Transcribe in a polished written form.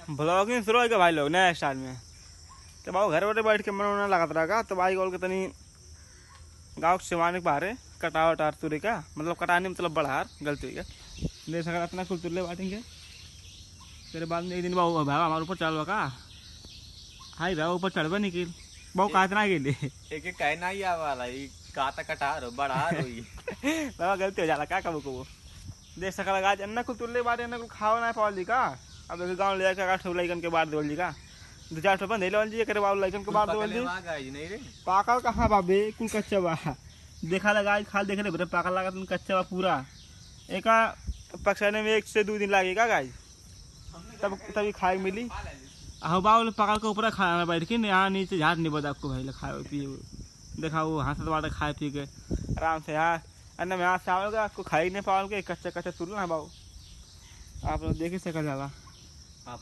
Blogging शुरू होगा भाई लोग नया स्टाइल में। तो बाबू घर बैठ के मन लगा रहा तो भाई बोल के तनी गाँव के सिवाने के बाहर कटा वटार तुरे का मतलब कटाने मतलब बढ़ार गलती हुई है देख सका अपना कुल तुल्ले बांटेंगे। फिर बाद में एक दिन बाबू भाई हमारे ऊपर चढ़वा का हाई भाई ऊपर चढ़वा निकल बहु काटना के लिए एक कहना ही वाला काता कटा रो बढ़ा रो बाबा गलती हो जाला क्या कबू को देख सका लगा अन्ना कुल तुल्ले बाटे अन्ना कुल खावा ना पावल जी का। अब गाँव ले जाकर ठो लैकन के बाहर देवल जी का 2-4 ठो बंद लेवल जी करे बाबू लैकन के बाहर देवल जी नहीं रे पाकल कहाँ बाबे कुल कच्चा बा देखा लगा खाल देख ले पाकल लगा तुम कच्चा बा पूरा एक पकने में 1 से 2 दिन लगेगा गाय तब तभी खाए मिली। हाँ बाबू पकड़ के ऊपर खाना बैठ के यहाँ नीचे झाड़ नहीं बता आपको भाई खाए पिए देखा वो हाथ बाटे खाए पी के आराम से यहाँ अन्ना में हाथ से आओगे आपको खाई नहीं पाओगे कच्चा कच्चा तुरना है बाबू आप लोग देख ही सका जाला आप